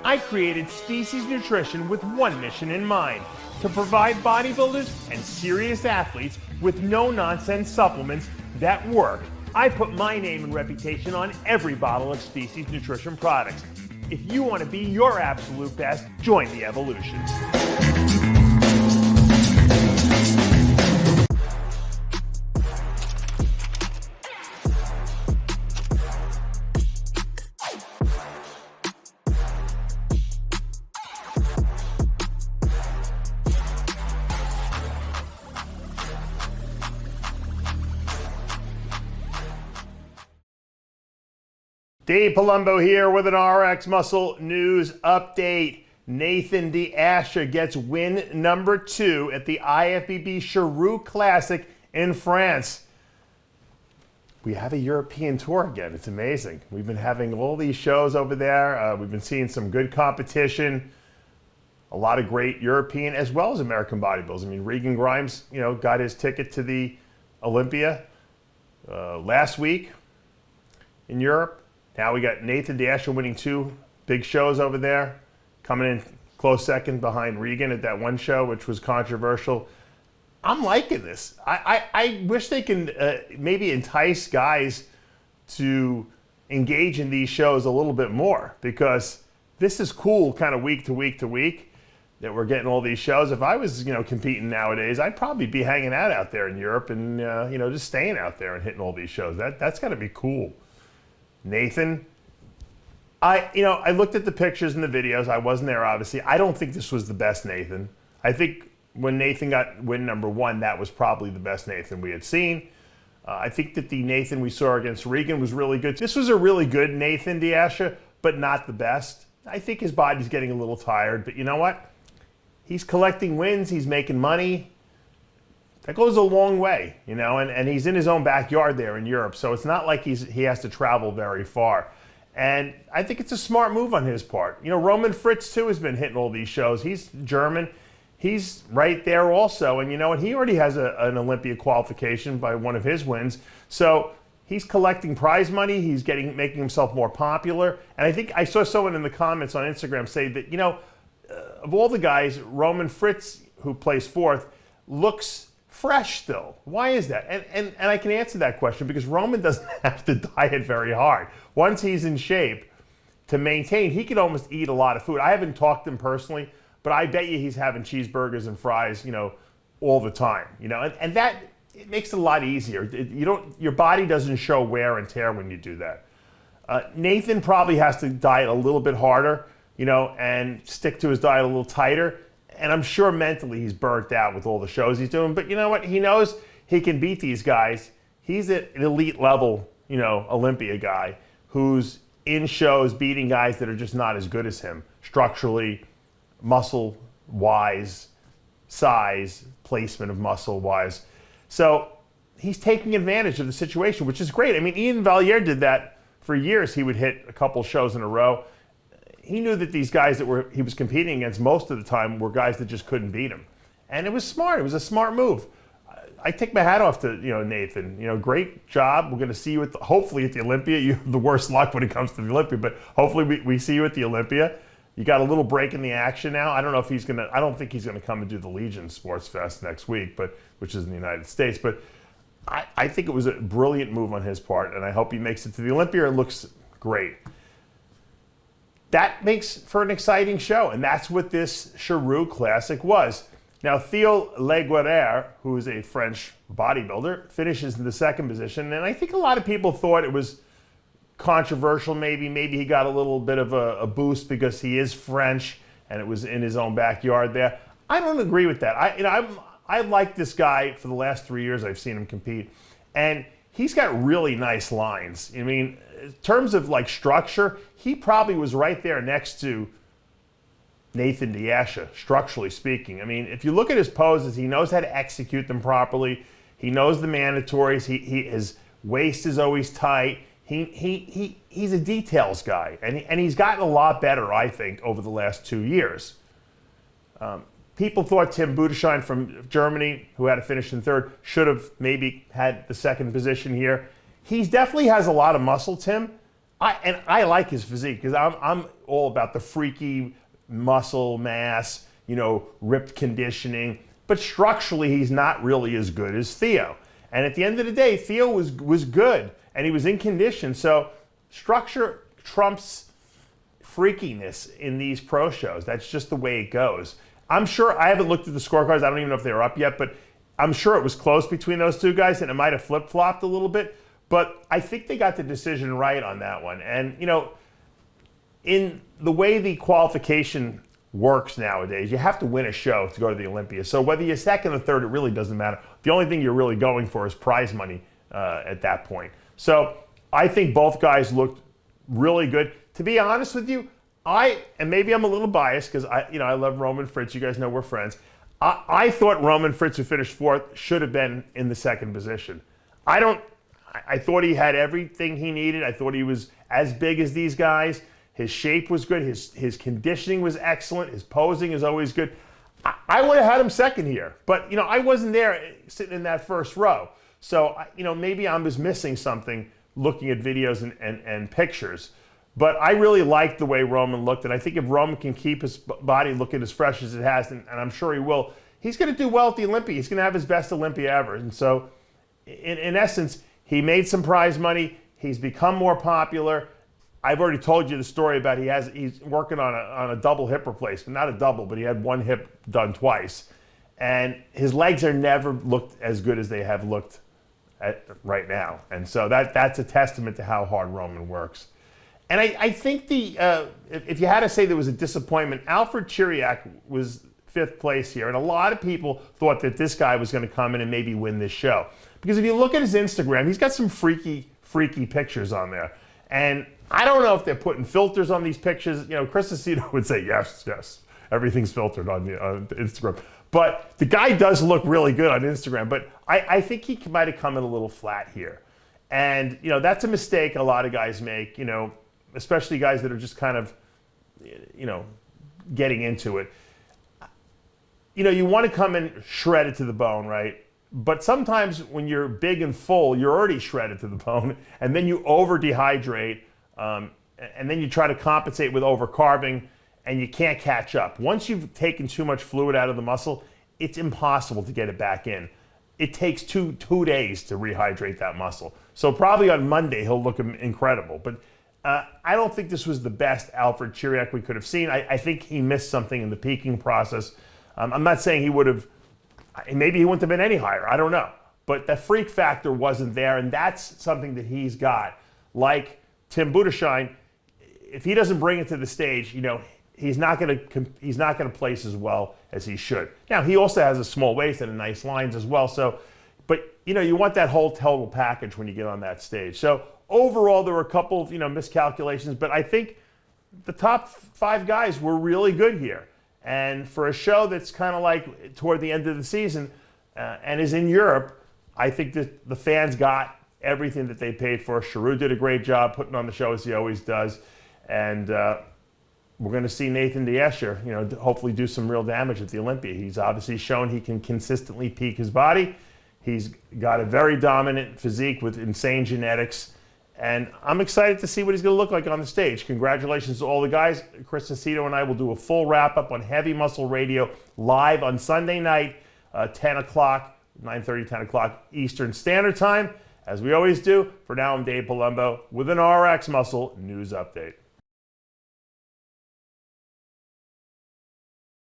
I created Species Nutrition with one mission in mind: to provide bodybuilders and serious athletes with no-nonsense supplements that work. I put my name and reputation on every bottle of Species Nutrition products. If you want to be your absolute best, join the evolution. Dave Palumbo here with an RX Muscle News update. Nathan De Asha gets win number 2 at the IFBB Sheru Classic in France. We have a European tour again. It's amazing. We've been having all these shows over there. We've been seeing some good competition. A lot of great European as well as American bodybuilders. I mean, Regan Grimes, got his ticket to the Olympia last week in Europe. Now we got Nathan De Asha winning 2 big shows over there, coming in close second behind Regan at that one show, which was controversial. I'm liking this. I wish they can maybe entice guys to engage in these shows a little bit more, because this is cool kind of week to week to week that we're getting all these shows. If I was competing nowadays, I'd probably be hanging out there in Europe and just staying out there and hitting all these shows. That's got to be cool. Nathan, I looked at the pictures and the videos. I wasn't there, obviously. I don't think this was the best Nathan. I think when Nathan got win number 1, that was probably the best Nathan we had seen. I think that the Nathan we saw against Regan was really good. This was a really good Nathan De Asha, but not the best. I think his body's getting a little tired, but you know what? He's collecting wins. He's making money. That goes a long way, and he's in his own backyard there in Europe, so it's not like he has to travel very far. And I think it's a smart move on his part. Roman Fritz, too, has been hitting all these shows. He's German. He's right there also, and you know what? He already has an Olympia qualification by one of his wins. So he's collecting prize money. He's making himself more popular. And I think I saw someone in the comments on Instagram say that, of all the guys, Roman Fritz, who placed 4th, looks fresh still. Why is that? And I can answer that question because Roman doesn't have to diet very hard. Once he's in shape to maintain, he can almost eat a lot of food. I haven't talked to him personally, but I bet you he's having cheeseburgers and fries, all the time. And that it makes it a lot easier. Your body doesn't show wear and tear when you do that. Nathan probably has to diet a little bit harder, and stick to his diet a little tighter. And I'm sure mentally he's burnt out with all the shows he's doing. But you know what? He knows he can beat these guys. He's an elite level, Olympia guy who's in shows beating guys that are just not as good as him. Structurally, muscle-wise, size, placement of muscle-wise. So he's taking advantage of the situation, which is great. I mean, Ian Valliere did that for years. He would hit a couple shows in a row. He knew that these guys that he was competing against most of the time were guys that just couldn't beat him. And it was smart. It was a smart move. I take my hat off to Nathan. Great job. We're going to see you hopefully at the Olympia. You have the worst luck when it comes to the Olympia, but hopefully we see you at the Olympia. You got a little break in the action now. I don't know if I don't think he's going to come and do the Legion Sports Fest next week, which is in the United States. But I think it was a brilliant move on his part, and I hope he makes it to the Olympia. It looks great. That makes for an exciting show, and that's what this Sheru Classic was. Now, Theo Leguerre, who is a French bodybuilder, finishes in the 2nd position, and I think a lot of people thought it was controversial. Maybe he got a little bit of a boost because he is French, and it was in his own backyard there. I don't agree with that. I like this guy for the last 3 years. I've seen him compete, and he's got really nice lines. I mean, in terms of structure, he probably was right there next to Nathan De Asha, structurally speaking. I mean, if you look at his poses, he knows how to execute them properly. He knows the mandatories. His waist is always tight. He's a details guy, and he's gotten a lot better, I think, over the last 2 years. People thought Tim Budesheim from Germany, who had to finish in 3rd, should have maybe had the 2nd position here. He definitely has a lot of muscle, Tim. I like his physique because I'm all about the freaky muscle mass, ripped conditioning. But structurally, he's not really as good as Theo. And at the end of the day, Theo was good, and he was in condition. So structure trumps freakiness in these pro shows. That's just the way it goes. I'm sure, I haven't looked at the scorecards. I don't even know if they're up yet, but I'm sure it was close between those two guys, and it might have flip-flopped a little bit. But I think they got the decision right on that one. And, in the way the qualification works nowadays, you have to win a show to go to the Olympia. So whether you're second or third, it really doesn't matter. The only thing you're really going for is prize money at that point. So I think both guys looked really good. To be honest with you, and maybe I'm a little biased because I love Roman Fritz. You guys know we're friends. I thought Roman Fritz, who finished fourth, should have been in the second position. I thought he had everything he needed. I thought he was as big as these guys. His shape was good. His conditioning was excellent. His posing is always good. I would have had him second here, but I wasn't there sitting in that first row. So maybe I'm just missing something looking at videos and pictures. But I really liked the way Roman looked, and I think if Roman can keep his body looking as fresh as it has, and I'm sure he will, he's going to do well at the Olympia. He's going to have his best Olympia ever. And so, in essence, he made some prize money. He's become more popular. I've already told you the story about he's working on a double hip replacement. Not a double, but he had one hip done twice. And his legs are never looked as good as they have looked right now. And so that's a testament to how hard Roman works. And I think if you had to say there was a disappointment, Alfred Chiriac was fifth place here. And a lot of people thought that this guy was going to come in and maybe win this show. Because if you look at his Instagram, he's got some freaky pictures on there. And I don't know if they're putting filters on these pictures. Chris Aceto would say, yes, everything's filtered on Instagram. But the guy does look really good on Instagram. But I think he might have come in a little flat here. And, that's a mistake a lot of guys make, especially guys that are just kind of, getting into it. You want to come in shredded to the bone, right? But sometimes when you're big and full, you're already shredded to the bone, and then you over-dehydrate, and then you try to compensate with over-carbing, and you can't catch up. Once you've taken too much fluid out of the muscle, it's impossible to get it back in. It takes two days to rehydrate that muscle. So probably on Monday, he'll look incredible. But I don't think this was the best Alfred Chiriac we could have seen. I think he missed something in the peaking process. I'm not saying he would have, maybe he wouldn't have been any higher. I don't know. But the freak factor wasn't there, and that's something that he's got. Like Tim Budashine, if he doesn't bring it to the stage, he's not going to place as well as he should. Now, he also has a small waist and a nice lines as well. So, but you want that whole total package when you get on that stage. So overall, there were a couple of miscalculations, but I think the top 5 guys were really good here. And for a show that's kind of like toward the end of the season and is in Europe, I think that the fans got everything that they paid for. Sheru did a great job putting on the show, as he always does. And we're going to see Nathan De Asha, hopefully do some real damage at the Olympia. He's obviously shown he can consistently peak his body. He's got a very dominant physique with insane genetics. And I'm excited to see what he's going to look like on the stage. Congratulations to all the guys. Chris Aceto and I will do a full wrap-up on Heavy Muscle Radio live on Sunday night, 10 o'clock, 9:30, 10 o'clock Eastern Standard Time. As we always do, for now, I'm Dave Palumbo with an RX Muscle News Update.